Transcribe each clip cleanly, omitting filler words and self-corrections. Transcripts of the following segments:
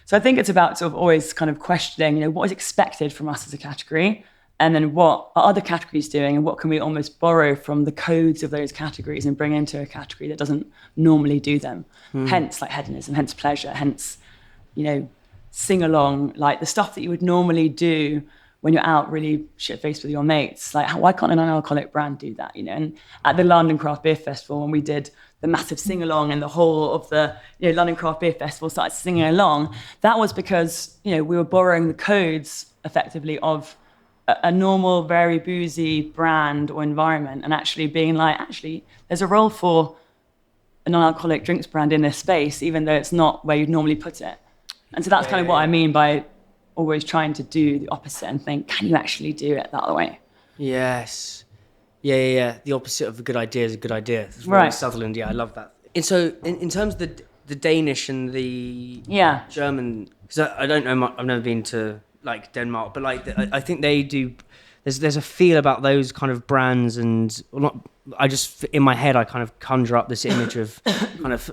So I think it's about sort of always kind of questioning, what is expected from us as a category, and then what are other categories doing, and what can we almost borrow from the codes of those categories and bring into a category that doesn't normally do them. Hence, like hedonism, hence pleasure, hence, sing along, like the stuff that you would normally do when you're out really shit-faced with your mates. Like, why can't a non-alcoholic brand do that, And at the London Craft Beer Festival, when we did the massive sing-along and the whole of the London Craft Beer Festival started singing along, that was because, we were borrowing the codes, effectively, of a normal, very boozy brand or environment, and actually being like, there's a role for a non-alcoholic drinks brand in this space, even though it's not where you'd normally put it. And so that's kind of what I mean by always trying to do the opposite and think, can you actually do it that way? Yes. Yeah. The opposite of a good idea is a good idea. It's right. Sutherland, I love that. And so in terms of the Danish and the German, because I don't know much, I've never been to like Denmark, but like I think they do, there's a feel about those kind of brands, and I just, in my head, I kind of conjure up this image of kind of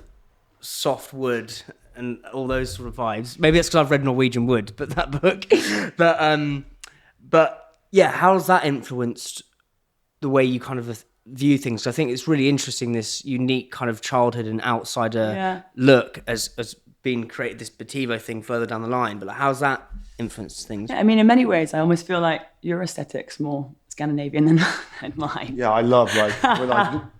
soft wood and all those sort of vibes. Maybe it's because I've read Norwegian Wood, but that book. But yeah, how's that influenced the way you kind of view things? I think it's really interesting, this unique kind of childhood and outsider look as being created, this Botivo thing further down the line. But like, how's that influenced things? Yeah, I mean, in many ways, I almost feel like your aesthetic's more Scandinavian than mine. Yeah, I love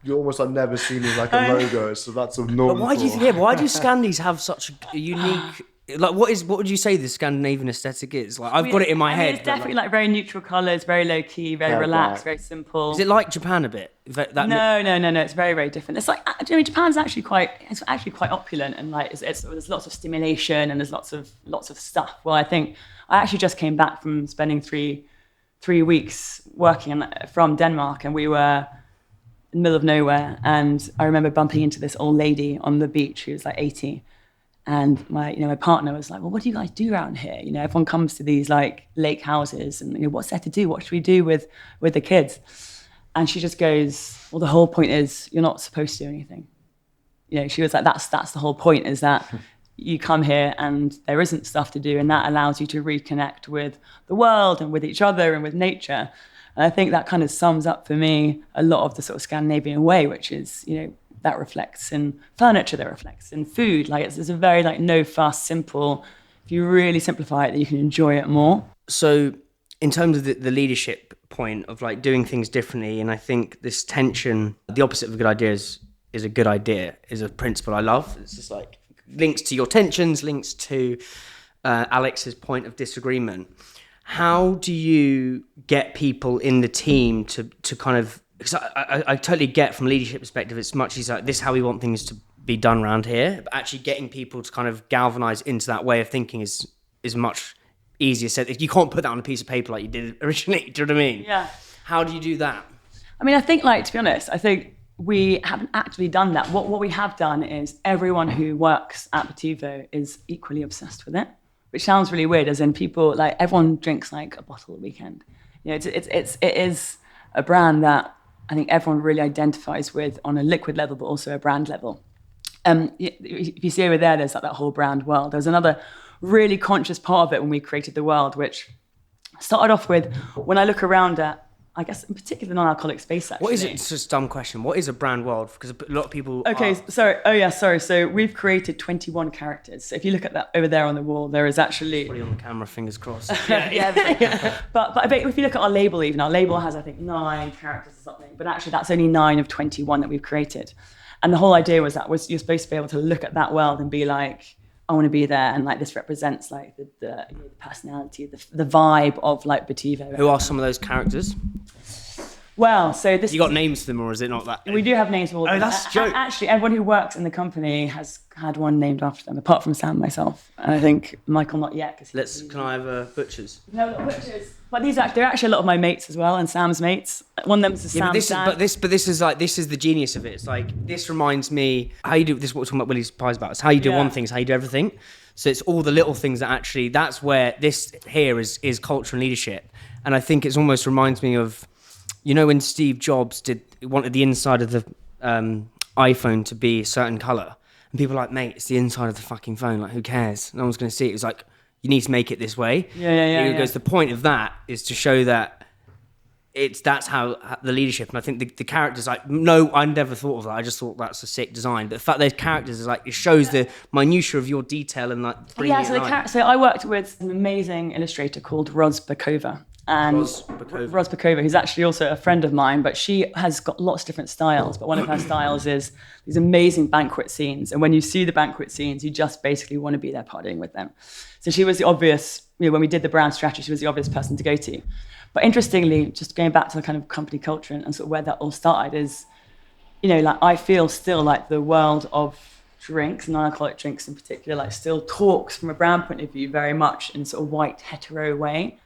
you almost like never seen it like a logo, so that's a normal. But why do Scandis have such a unique? Like, what would you say the Scandinavian aesthetic is? Like, I've got it in my head. It's definitely like very neutral colours, very low key, very relaxed, very simple. Is it like Japan a bit? No. It's very, very different. It's like, Japan's actually quite opulent, and like there's lots of stimulation and there's lots of stuff. Well, I think I actually just came back from spending three weeks working from Denmark, and we were in the middle of nowhere, and I remember bumping into this old lady on the beach who was like 80. And my partner was like, well, what do you guys do around here? Everyone comes to these like lake houses, and what's there to do? What should we do with the kids? And she just goes, well, the whole point is you're not supposed to do anything. She was like, that's the whole point, is that you come here and there isn't stuff to do, and that allows you to reconnect with the world and with each other and with nature. And I think that kind of sums up for me a lot of the sort of Scandinavian way, which is, that reflects in furniture, that reflects in food. Like it's a very like no fuss, simple. If you really simplify it, that you can enjoy it more. So in terms of the leadership point of like doing things differently, and I think this tension, the opposite of a good idea is a good idea, is a principle I love. It's just like links to your tensions, links to Alex's point of disagreement. How do you get people in the team to kind of, because I totally get from a leadership perspective, it's much easier like, this is how we want things to be done around here, but actually getting people to kind of galvanize into that way of thinking is much easier said. You can't put that on a piece of paper like you did originally, do you know what I mean? Yeah. How do you do that? I mean, I think, like, to be honest, I think we haven't actively done that. What we have done is everyone who works at Botivo is equally obsessed with it, which sounds really weird, as in people, like, everyone drinks like a bottle a weekend. It is a brand that I think everyone really identifies with on a liquid level, but also a brand level. If you see over there's like that whole brand world. There's another really conscious part of it when we created the world, which started off with, when I look around at, I guess, in particular, the non-alcoholic space, actually. What is it? It's just a dumb question. What is a brand world? Because a lot of people... Sorry. So we've created 21 characters. So if you look at that over there on the wall, there is actually... Probably on the camera, fingers crossed. But if you look at our label even, our label has, I think, 9 characters or something. But actually, that's only 9 of 21 that we've created. And the whole idea was you're supposed to be able to look at that world and be like, I want to be there, and like this represents like the personality, the vibe of like Botivo. Who are some of those characters? Well, so this... You got names for them, or is it not that? We do have names for all of them. That's a joke. Actually, everyone who works in the company has had one named after them, apart from Sam and myself. And I think Michael not yet. Can I have butchers? No, butchers. But they're actually a lot of my mates as well, and Sam's mates. One of them is Sam's dad. This is the genius of it. It's like, this reminds me, how you do this, what we're talking about Willie's Pies about. It's how you do one thing, it's how you do everything. So it's all the little things that actually, that's where this here is culture and leadership. And I think it almost reminds me of, when Steve Jobs wanted the inside of the iPhone to be a certain color, And people are like, mate, it's the inside of the fucking phone. Like, who cares? No one's going to see it. It's like, you need to make it this way. He goes, the point of that is to show that that's how the leadership. And I think the characters, like, no, I never thought of that. I just thought that's a sick design. But the fact those characters is like, it shows the minutiae of your detail and like bringing it alive. So I worked with an amazing illustrator called Roz Bakova. And Roz Bakova, who's actually also a friend of mine, but she has got lots of different styles. But one of her styles is these amazing banquet scenes. And when you see the banquet scenes, you just basically want to be there partying with them. So she was the obvious, when we did the brand strategy, she was the obvious person to go to. But interestingly, just going back to the kind of company culture and sort of where that all started is, like I feel still like the world of drinks, non-alcoholic drinks in particular, like still talks from a brand point of view very much in sort of white hetero way.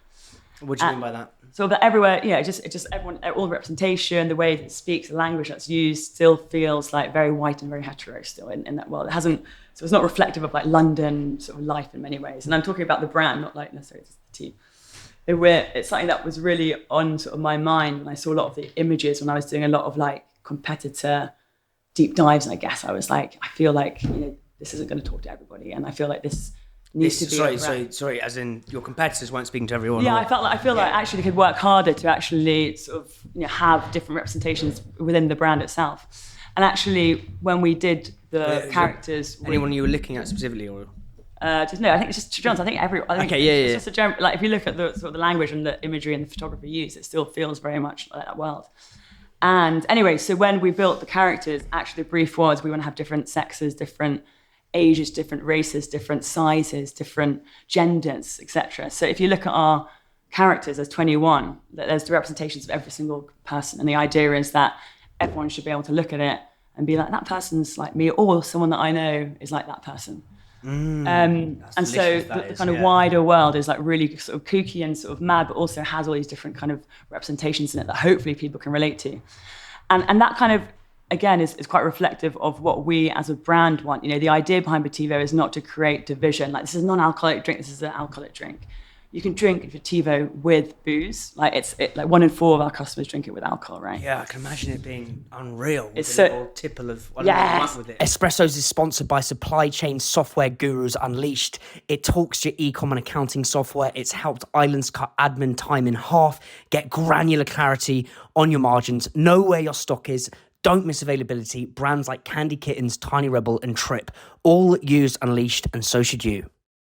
What do you mean by that? So that everywhere, just everyone, all the representation, the way that it speaks, the language that's used still feels like very white and very hetero still in that world. So it's not reflective of like London sort of life in many ways. And I'm talking about the brand, not like necessarily just the team. It's something that was really on sort of my mind when I saw a lot of the images when I was doing a lot of like competitor deep dives. And I guess I was like, I feel like, this isn't going to talk to everybody. And I feel like this needs to be sorry, as in your competitors weren't speaking to everyone. Yeah, I feel like actually they could work harder to actually sort of have different representations within the brand itself. And actually, when we did the characters, anyone you were looking at specifically, or I think it's just, to be honest, I think it's just a general, like if you look at the sort of the language and the imagery and the photography used, it still feels very much like that world. And anyway, so when we built the characters, actually the brief was we want to have different sexes, different ages, different races, different sizes, different genders, etc. So if you look at our characters as 21, there's the representations of every single person. And the idea is that everyone should be able to look at it and be like, that person's like me, or someone that I know is like that person. And so the kind of wider world is like really sort of kooky and sort of mad, but also has all these different kind of representations in it that hopefully people can relate to. And that kind of, again, is quite reflective of what we as a brand want. The idea behind Botivo is not to create division. Like, this is a non-alcoholic drink, this is an alcoholic drink. You can drink Botivo with booze. Like, like 1 in 4 of our customers drink it with alcohol, right? Yeah, I can imagine it being unreal. It's a so little tipple of with it. Espressos is sponsored by supply chain software gurus Unleashed. It talks to your e-com and accounting software. It's helped Islands cut admin time in half, get granular clarity on your margins, know where your stock is. Don't miss availability. Brands like Candy Kittens, Tiny Rebel, and Trip all use Unleashed, and so should you.